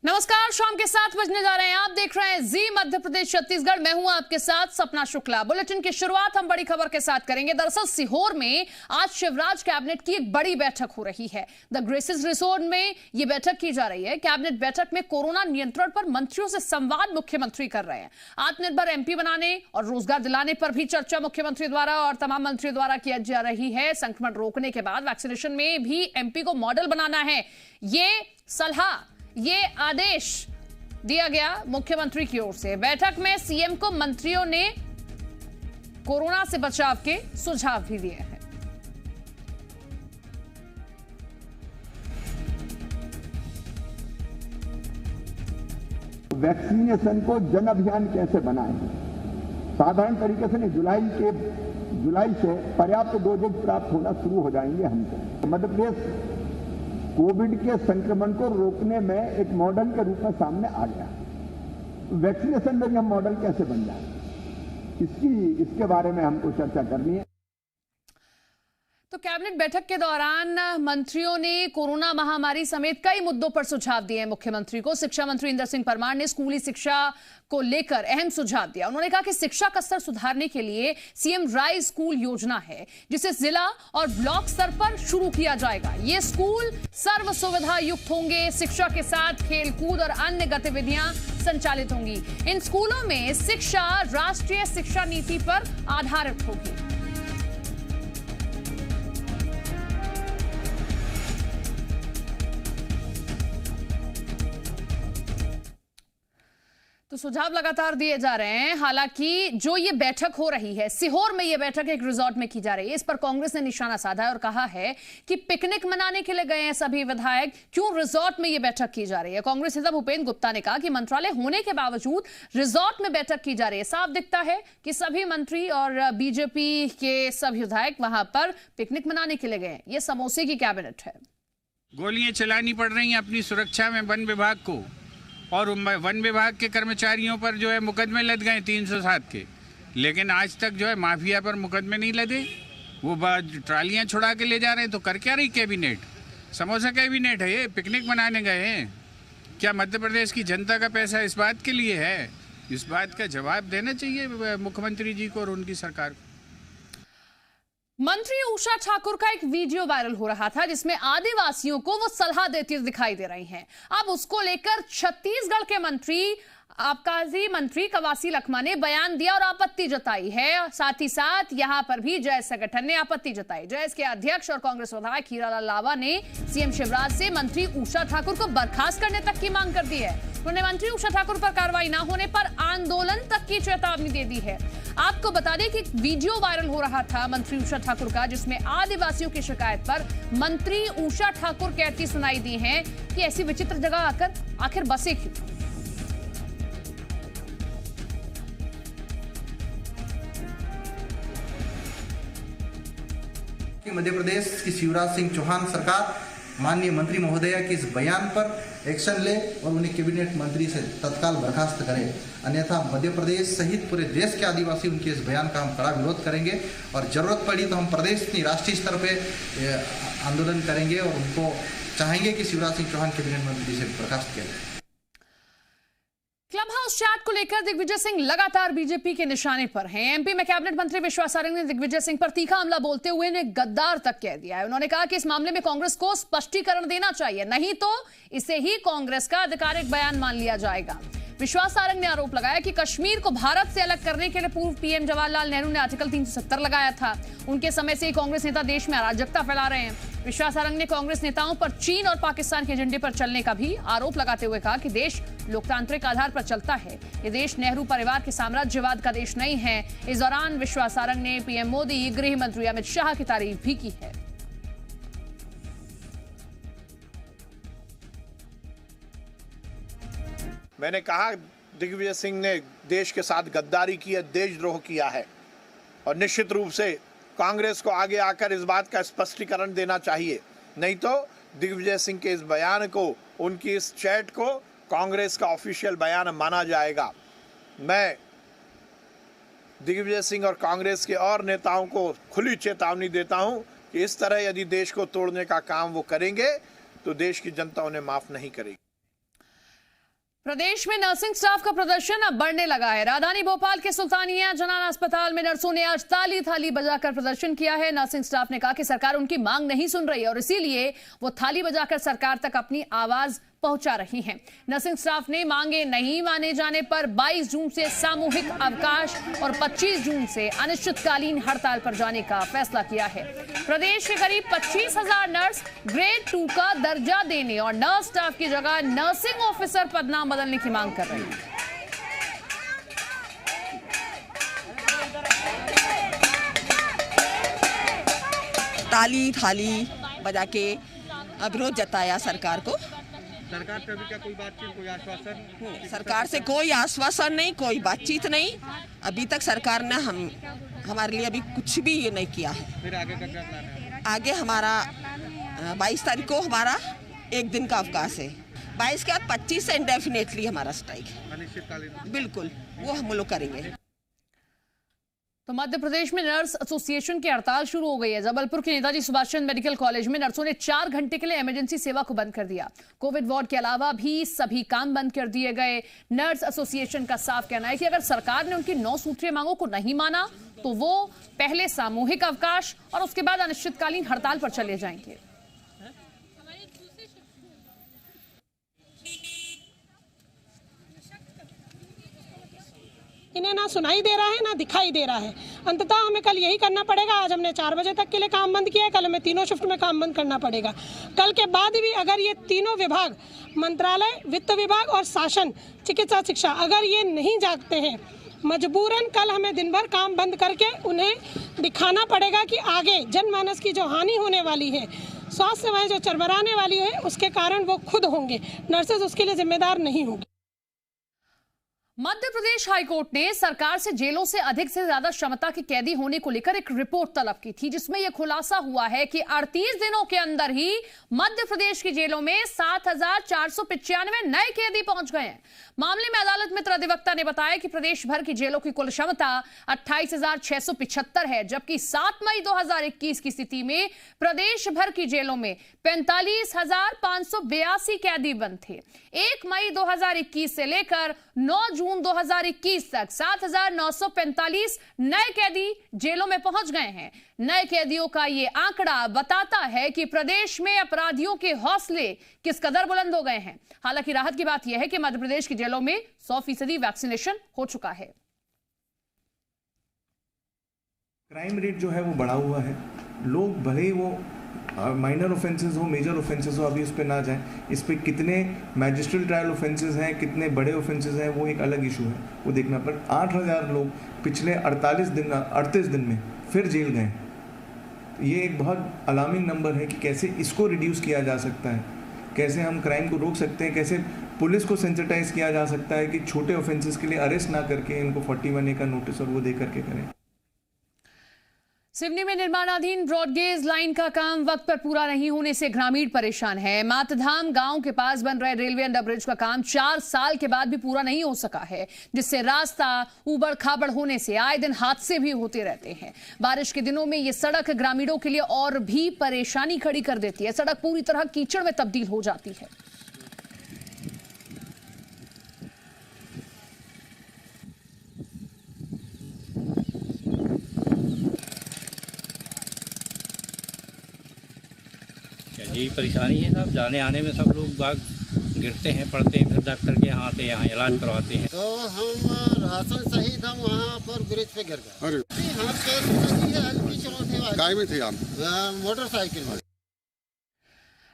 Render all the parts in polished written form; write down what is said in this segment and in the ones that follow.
नमस्कार, शाम के 7 बजने जा रहे हैं। आप देख रहे हैं जी मध्य प्रदेश छत्तीसगढ़। मैं हूं आपके साथ सपना शुक्ला। बुलेटिन की शुरुआत हम बड़ी खबर के साथ करेंगे। दरअसल सीहोर में आज शिवराज कैबिनेट की एक बड़ी बैठक हो रही है। द ग्रेसेस रिसोर्ट में यह बैठक की जा रही है। कैबिनेट बैठक में कोरोना नियंत्रण पर मंत्रियों से संवाद मुख्यमंत्री कर रहे हैं। आत्मनिर्भर एमपी बनाने और रोजगार दिलाने पर भी चर्चा मुख्यमंत्री द्वारा और तमाम मंत्रियों द्वारा की जा रही है। संक्रमण रोकने के बाद वैक्सीनेशन में भी एमपी को मॉडल बनाना है, ये सलाह, ये आदेश दिया गया मुख्यमंत्री की ओर से। बैठक में सीएम को मंत्रियों ने कोरोना से बचाव के सुझाव भी दिए हैं। वैक्सीनेशन को जन अभियान कैसे बनाएं? साधारण तरीके से नहीं, जुलाई से पर्याप्त डोजेज प्राप्त होना शुरू हो जाएंगे। हमको मध्य प्रदेश कोविड के संक्रमण को रोकने में एक मॉडल के रूप में सामने आ गया। वैक्सीनेशन में भी हम मॉडल कैसे बन जाए, इसके बारे में हमको चर्चा करनी है। तो कैबिनेट बैठक के दौरान मंत्रियों ने कोरोना महामारी समेत कई मुद्दों पर सुझाव दिए हैं मुख्यमंत्री को। शिक्षा मंत्री इंदर सिंह परमार ने स्कूली शिक्षा को लेकर अहम सुझाव दिया। उन्होंने कहा कि शिक्षा का स्तर सुधारने के लिए सीएम राइज स्कूल योजना है, जिसे जिला और ब्लॉक स्तर पर शुरू किया जाएगा। ये स्कूल सर्व सुविधा युक्त होंगे। शिक्षा के साथ खेलकूद और अन्य गतिविधियां संचालित होंगी। इन स्कूलों में शिक्षा राष्ट्रीय शिक्षा नीति पर आधारित होगी। तो सुझाव लगातार दिए जा रहे हैं। हालांकि जो ये बैठक हो रही है, सीहोर में ये बैठक एक रिजॉर्ट में की जा रही है, इस पर कांग्रेस ने निशाना साधा है और कहा है कि पिकनिक मनाने के लिए गए हैं सभी विधायक, क्यों रिजॉर्ट में ये बैठक की जा रही है। कांग्रेस नेता भूपेंद्र गुप्ता ने कहा कि मंत्रालय होने के बावजूद रिजॉर्ट में बैठक की जा रही है। साफ दिखता है कि सभी मंत्री और बीजेपी के सभी विधायक वहां पर पिकनिक मनाने के लिए गए हैं। ये समोसे की कैबिनेट है। गोलियां चलानी पड़ रही हैं अपनी सुरक्षा में वन विभाग को, और वन विभाग के कर्मचारियों पर जो है मुकदमे लद गए 307 के, लेकिन आज तक जो है माफिया पर मुकदमे नहीं लदे। वो ट्रालियां छुड़ा के ले जा रहे हैं। तो कर क्या रही कैबिनेट? समोसा कैबिनेट है ये, पिकनिक मनाने गए हैं क्या? मध्य प्रदेश की जनता का पैसा इस बात के लिए है? इस बात का जवाब देना चाहिए मुख्यमंत्री जी को और उनकी सरकार को। मंत्री उषा ठाकुर का एक वीडियो वायरल हो रहा था जिसमें आदिवासियों को वो सलाह देती हुई दिखाई दे रही हैं। अब उसको लेकर छत्तीसगढ़ के मंत्री आबकारी मंत्री कवासी लखमा ने बयान दिया और आपत्ति जताई है। साथ ही साथ यहां पर भी जैस संगठन ने आपत्ति जताई। जैस के अध्यक्ष और कांग्रेस विधायक हीरालाल लावा ने सीएम शिवराज से मंत्री उषा ठाकुर को बर्खास्त करने तक की मांग कर दी है। उन्होंने मंत्री उषा ठाकुर पर कार्रवाई न होने पर आंदोलन तक की चेतावनी दे दी है। आपको बता दें कि वीडियो वायरल हो रहा था मंत्री उषा ठाकुर का, जिसमें आदिवासियों की शिकायत पर मंत्री उषा ठाकुर कहती सुनाई दी है कि ऐसी विचित्र जगह आकर आखिर बसे क्यों। मध्य प्रदेश की शिवराज सिंह चौहान सरकार माननीय मंत्री महोदया के इस बयान पर एक्शन ले और उन्हें कैबिनेट मंत्री से तत्काल बर्खास्त करे, अन्यथा मध्य प्रदेश सहित पूरे देश के आदिवासी उनके इस बयान का हम कड़ा विरोध करेंगे और जरूरत पड़ी तो हम प्रदेश की राष्ट्रीय स्तर पे आंदोलन करेंगे और उनको चाहेंगे कि शिवराज सिंह चौहान कैबिनेट मंत्री से बर्खास्त किया जाए। क्लब हाउस चैट को लेकर दिग्विजय सिंह लगातार बीजेपी के निशाने पर हैं। एमपी में कैबिनेट मंत्री विश्वास सारंग ने दिग्विजय सिंह पर तीखा हमला बोलते हुए इन्हें गद्दार तक कह दिया है। उन्होंने कहा कि इस मामले में कांग्रेस को स्पष्टीकरण देना चाहिए, नहीं तो इसे ही कांग्रेस का आधिकारिक बयान मान लिया जाएगा। विश्वास सारंग ने आरोप लगाया कि कश्मीर को भारत से अलग करने के लिए पूर्व पीएम जवाहरलाल नेहरू ने आर्टिकल 370 लगाया था। उनके समय से ही कांग्रेस नेता देश में अराजकता फैला रहे हैं। विश्वास सारंग ने कांग्रेस नेताओं पर चीन और पाकिस्तान के एजेंडे पर चलने का भी आरोप लगाते हुए कहा कि देश लोकतांत्रिक आधार पर चलता है। ये देश नेहरू परिवार के साम्राज्यवाद का देश नहीं है। इस दौरान विश्वास सारंग ने पीएम मोदी, गृह मंत्री अमित शाह की तारीफ भी की है। मैंने कहा दिग्विजय सिंह ने देश के साथ गद्दारी की है, देशद्रोह किया है और निश्चित रूप से कांग्रेस को आगे आकर इस बात का स्पष्टीकरण देना चाहिए, नहीं तो दिग्विजय सिंह के इस बयान को, उनकी इस चैट को कांग्रेस का ऑफिशियल बयान माना जाएगा। मैं दिग्विजय सिंह और कांग्रेस के और नेताओं को खुली चेतावनी देता हूं कि इस तरह यदि देश को तोड़ने का काम वो करेंगे तो देश की जनता उन्हें माफ नहीं करेगी। प्रदेश में नर्सिंग स्टाफ का प्रदर्शन अब बढ़ने लगा है। राजधानी भोपाल के सुल्तानिया जनाना अस्पताल में नर्सों ने आज ताली थाली बजाकर प्रदर्शन किया है। नर्सिंग स्टाफ ने कहा कि सरकार उनकी मांग नहीं सुन रही है और इसीलिए वो थाली बजाकर सरकार तक अपनी आवाज पहुंचा रही हैं। नर्सिंग स्टाफ ने मांगे नहीं माने जाने पर 22 जून से सामूहिक अवकाश और 25 जून से अनिश्चितकालीन हड़ताल पर जाने का फैसला किया है। प्रदेश के करीब 25,000 नर्स ग्रेड 2 का दर्जा देने और नर्स स्टाफ की जगह नर्सिंग ऑफिसर पदनाम बदलने की मांग कर रहे हैं। ताली थाली बजा के विरोध जताया सरकार को। सरकार से अभी क्या कोई बातचीत, कोई आश्वासन? सरकार से कोई आश्वासन नहीं, कोई बातचीत नहीं। अभी तक सरकार ने हमारे लिए अभी कुछ भी ये नहीं किया है। फिर आगे का क्या प्लान है? आगे हमारा 22 तारीख को हमारा 1 दिन का अवकाश है। 22 के बाद 25 से इंडेफिनेटली हमारा स्ट्राइक है। अनिश्चितकालीन? बिल्कुल, वो हम लोग करेंगे। तो मध्य प्रदेश में नर्स एसोसिएशन की हड़ताल शुरू हो गई है। जबलपुर के नेताजी सुभाष चंद्र मेडिकल कॉलेज में नर्सों ने 4 घंटे के लिए इमरजेंसी सेवा को बंद कर दिया। कोविड वार्ड के अलावा भी सभी काम बंद कर दिए गए। नर्स एसोसिएशन का साफ कहना है कि अगर सरकार ने उनकी 9 सूत्रीय मांगों को नहीं माना तो वो पहले सामूहिक अवकाश और उसके बाद अनिश्चितकालीन हड़ताल पर चले जाएंगे। इन्हें ना सुनाई दे रहा है ना दिखाई दे रहा है। अंततः हमें कल यही करना पड़ेगा। आज हमने 4 बजे तक के लिए काम बंद किया है, कल हमें तीनों शिफ्ट में काम बंद करना पड़ेगा। कल के बाद भी अगर ये तीनों विभाग, मंत्रालय, वित्त विभाग और शासन, चिकित्सा शिक्षा, अगर ये नहीं जागते हैं, मजबूरन कल हमें दिन भर काम बंद करके उन्हें दिखाना पड़ेगा कि आगे जनमानस की जो हानि होने वाली है, स्वास्थ्य सेवाएं जो चरमराने वाली है, उसके कारण वो खुद होंगे। नर्सेज उसके लिए जिम्मेदार नहीं होंगी। मध्य प्रदेश हाईकोर्ट ने सरकार से जेलों से अधिक से ज्यादा क्षमता के कैदी होने को लेकर एक रिपोर्ट तलब की थी, जिसमें यह खुलासा हुआ है कि 38 दिनों के अंदर ही मध्य प्रदेश की जेलों में 7,495 नए कैदी पहुंच गए हैं। मामले में अदालत मित्र अधिवक्ता ने बताया कि प्रदेश भर की जेलों की कुल क्षमता 28,675 है, जबकि 7 मई 2021 की स्थिति में प्रदेश भर की जेलों में 45,582 कैदी बंद थे। 1 मई 2021 से लेकर 9 जून 2021 तक 7,945 नए कैदी जेलों में पहुंच गए हैं। नए कैदियों का ये आंकड़ा बताता है कि प्रदेश में अपराधियों के हौसले किस कदर बुलंद हो गए हैं। हालांकि राहत की बात यह है कि मध्य प्रदेश की जेलों में 100% वैक्सीनेशन हो चुका है। क्राइम रेट जो है वो बढ़ा हुआ है। लोग भले ही वो माइनर ऑफेंसेस हो, मेजर ऑफेंसेस हो, अभी उस पर ना जाएं। इस पर कितने मैजिस्ट्रेट ट्रायल ऑफेंसेस हैं, कितने बड़े ऑफेंसेस हैं, वो एक अलग इशू है, वो देखना। पर 8,000 लोग पिछले 38 दिन में फिर जेल गए। ये एक बहुत अलार्मिंग नंबर है कि कैसे इसको रिड्यूस किया जा सकता है, कैसे हम क्राइम को रोक सकते हैं, कैसे पुलिस को सेंसिटाइज किया जा सकता है कि छोटे ऑफेंसेस के लिए अरेस्ट ना करके इनको 41A का नोटिस और वो दे करके करें। सिवनी में निर्माणाधीन ब्रॉडगेज लाइन का काम वक्त पर पूरा नहीं होने से ग्रामीण परेशान है। मातधाम गांव के पास बन रहे रेलवे अंडरब्रिज का काम 4 साल के बाद भी पूरा नहीं हो सका है, जिससे रास्ता उबड़ खाबड़ होने से आए दिन हादसे भी होते रहते हैं। बारिश के दिनों में ये सड़क ग्रामीणों के लिए और भी परेशानी खड़ी कर देती है। सड़क पूरी तरह कीचड़ में तब्दील हो जाती है। यही परेशानी है साहब, जाने आने में सब लोग बाग गिरते हैं, पड़ते हैं, फिर डॉक्टर के यहाँ आते हैं, यहाँ इलाज करवाते हैं। तो हम राशन सहित हम वहाँ पर ब्रिज पे गिर गए। मोटरसाइकिल में।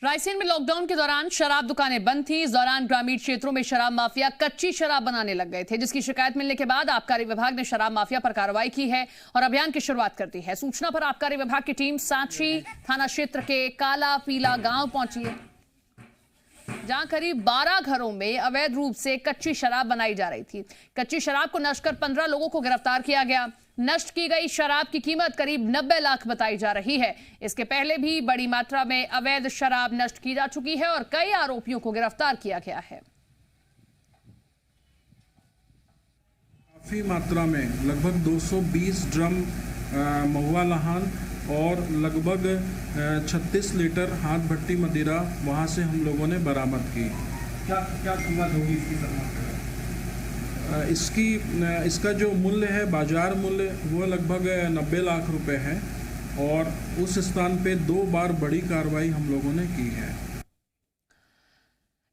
रायसेन में लॉकडाउन के दौरान शराब दुकानें बंद थी। इस दौरान ग्रामीण क्षेत्रों में शराब माफिया कच्ची शराब बनाने लग गए थे, जिसकी शिकायत मिलने के बाद आबकारी विभाग ने शराब माफिया पर कार्रवाई की है और अभियान की शुरुआत कर दी है। सूचना पर आबकारी विभाग की टीम सांची थाना क्षेत्र के काला पीला गांव पहुंची है, जहां करीब 12 घरों में अवैध रूप से कच्ची शराब बनाई जा रही थी। कच्ची शराब को नष्ट कर 15 लोगों को गिरफ्तार किया गया। नष्ट की गई शराब की कीमत करीब 90 लाख बताई जा रही है। इसके पहले भी बड़ी मात्रा में अवैध शराब नष्ट की जा चुकी है और कई आरोपियों को गिरफ्तार किया गया है। काफी मात्रा में लगभग 220 ड्रम महुआ लहान और लगभग 36 लीटर हाथ भट्टी मदिरा वहां से हम लोगों ने बरामद की। क्या कीमत होगी इसकी सर? इसका जो मूल्य है, बाजार मूल्य, वो लगभग 90 लाख रुपए है और उस स्थान पे 2 बार बड़ी कार्रवाई हम लोगों ने की है।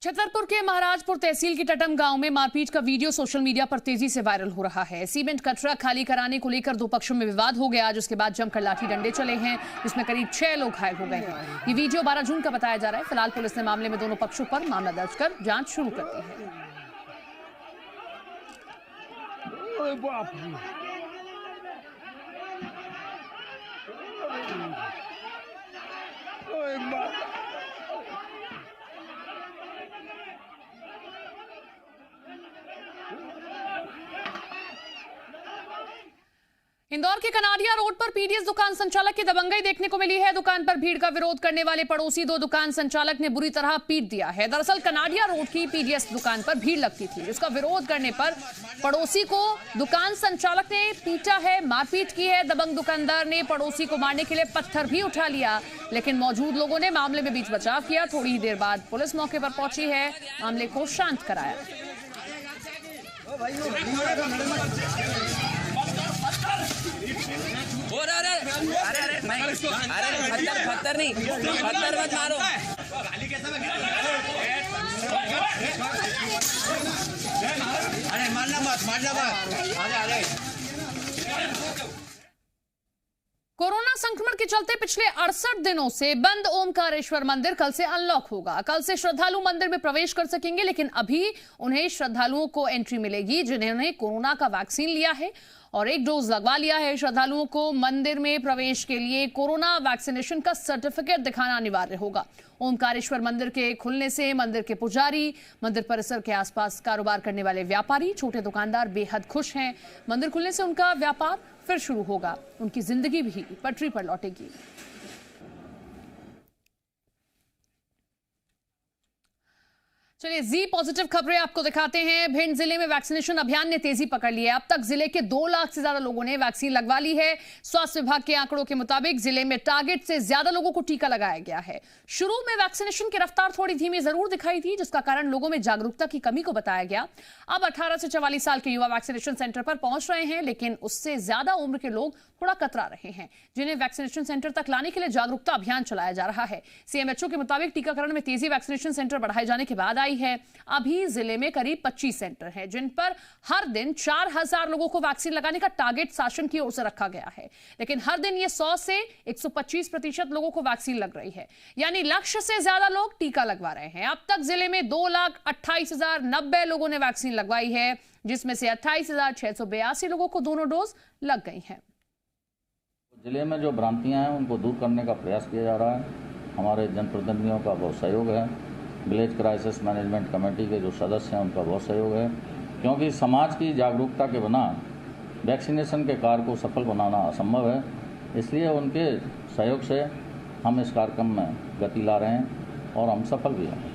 छतरपुर के महाराजपुर तहसील के टटम गांव में मारपीट का वीडियो सोशल मीडिया पर तेजी से वायरल हो रहा है। सीमेंट कचरा खाली कराने को लेकर 2 पक्षों में विवाद हो गया, जिसके बाद जमकर लाठी डंडे चले हैं, जिसमें करीब 6 लोग घायल हो गए हैं। ये वीडियो 12 जून का बताया जा रहा है। फिलहाल पुलिस ने मामले में दोनों पक्षों पर मामला दर्ज कर जांच शुरू कर दी है। इंदौर के कनाडिया रोड पर पीडीएस दुकान संचालक की दबंगई देखने को मिली है। दुकान पर भीड़ का विरोध करने वाले पड़ोसी 2 दुकान संचालक ने बुरी तरह पीट दिया है। दरअसल कनाडिया रोड की पीडीएस दुकान पर भीड़ लगती थी, जिसका विरोध करने पर पड़ोसी को दुकान संचालक ने पीटा है, मारपीट की है। दबंग दुकानदार ने पड़ोसी को मारने के लिए पत्थर भी उठा लिया, लेकिन मौजूद लोगों ने मामले में बीच बचाव किया। थोड़ी ही देर बाद पुलिस मौके पर पहुंची है, मामले को शांत कराया। पत्थर नहीं, पत्थर मत मारो। अरे मारना मत। कोरोना संक्रमण के चलते पिछले 68 दिनों से बंद ओमकारेश्वर मंदिर कल से अनलॉक होगा। कल से श्रद्धालु मंदिर में प्रवेश कर सकेंगे, लेकिन अभी उन्हें श्रद्धालुओं को एंट्री मिलेगी जिन्होंने कोरोना का वैक्सीन लिया है और 1 डोज लगवा लिया है। श्रद्धालुओं को मंदिर में प्रवेश के लिए कोरोना वैक्सीनेशन का सर्टिफिकेट दिखाना अनिवार्य होगा। ओमकारेश्वर मंदिर के खुलने से मंदिर के पुजारी, मंदिर परिसर के आसपास कारोबार करने वाले व्यापारी, छोटे दुकानदार बेहद खुश हैं। मंदिर खुलने से उनका व्यापार फिर शुरू होगा, उनकी जिंदगी भी पटरी पर लौटेगी। चलिए जी पॉजिटिव खबरें आपको दिखाते हैं। भिंड जिले में वैक्सीनेशन अभियान ने तेजी पकड़ ली है। अब तक जिले के 2 लाख से ज्यादा लोगों ने वैक्सीन लगवा ली है। स्वास्थ्य विभाग के आंकड़ों के मुताबिक जिले में टारगेट से ज्यादा लोगों को टीका लगाया गया है। शुरू में वैक्सीनेशन की रफ्तार थोड़ी धीमी जरूर दिखाई थी, जिसका कारण लोगों में जागरूकता की कमी को बताया गया। अब 18 से 44 साल के युवा वैक्सीनेशन सेंटर पर पहुंच रहे हैं, लेकिन उससे ज्यादा उम्र के लोग थोड़ा कतरा रहे हैं, जिन्हें वैक्सीनेशन सेंटर तक लाने के लिए जागरूकता अभियान चलाया जा रहा है। सीएमएचओ के मुताबिक टीकाकरण में तेजी वैक्सीनेशन सेंटर बढ़ाए जाने के बाद आई है। अभी जिले में करीब 25 सेंटर हैं, जिन पर हर दिन 4000 लोगों को वैक्सीन लगाने का टारगेट शासन की ओर से रखा गया है, लेकिन हर दिन ये 100 से 125% लोगों को वैक्सीन लग रही है, यानी लक्ष्य से ज्यादा लोग टीका लगवा रहे हैं। अब तक जिले में 2,28,090 लोगों ने वैक्सीन लगवाई है, जिसमें से 28,682 लोगों को दोनों डोज लग गई हैं। जिले में जो भ्रांतियां हैं उनको दूर करने का प्रयास किया जा रहा है। हमारे जनप्रतिनिधियों का बहुत सहयोग है। विलेज क्राइसिस मैनेजमेंट कमेटी के जो सदस्य हैं उनका बहुत सहयोग है, क्योंकि समाज की जागरूकता के बिना वैक्सीनेशन के कार्य को सफल बनाना असंभव है। इसलिए उनके सहयोग से हम इस कार्यक्रम में गति ला रहे हैं और हम सफल भी हैं।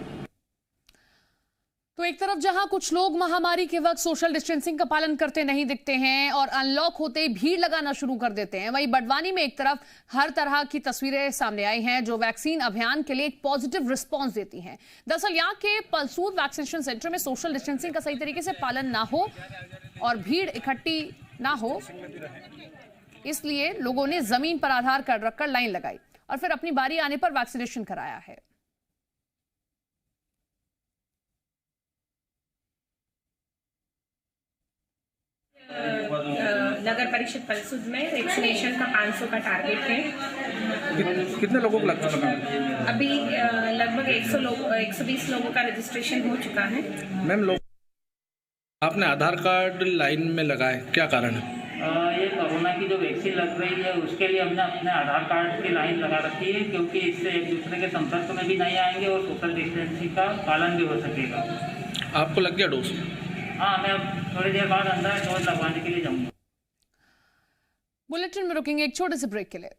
तो एक तरफ जहां कुछ लोग महामारी के वक्त सोशल डिस्टेंसिंग का पालन करते नहीं दिखते हैं और अनलॉक होते ही भीड़ लगाना शुरू कर देते हैं, वहीं बड़वानी में एक तरफ हर तरह की तस्वीरें सामने आई हैं जो वैक्सीन अभियान के लिए एक पॉजिटिव रिस्पांस देती हैं। दरअसल यहां के पलसूद वैक्सीनेशन सेंटर में सोशल डिस्टेंसिंग का सही तरीके से पालन ना हो और भीड़ इकट्ठी ना हो, इसलिए लोगों ने जमीन पर आधार कार्ड रखकर लाइन लगाई और फिर अपनी बारी आने पर वैक्सीनेशन कराया है। नगर परिषद पलसूद में वैक्सीनेशन का 500 का टारगेट है। कितने लोगों को लग चुका है? अभी लगभग 120 लोगों का रजिस्ट्रेशन हो चुका है। मैम, लोग आपने आधार कार्ड लाइन में लगाए, क्या कारण है? ये कोरोना की जो वैक्सीन लग रही है उसके लिए हमने अपने आधार कार्ड की लाइन लगा रखी है, क्योंकि इससे एक दूसरे के संपर्क में भी नहीं आएंगे और सोशल डिस्टेंसिंग का पालन भी हो सकेगा। आपको लग गया डोज? हाँ, मैं अब थोड़ी देर बाद अंदर डोज लगवाने के लिए जाऊँगा। बुलेटिन में रुकेंगे एक छोटे से ब्रेक के लिए।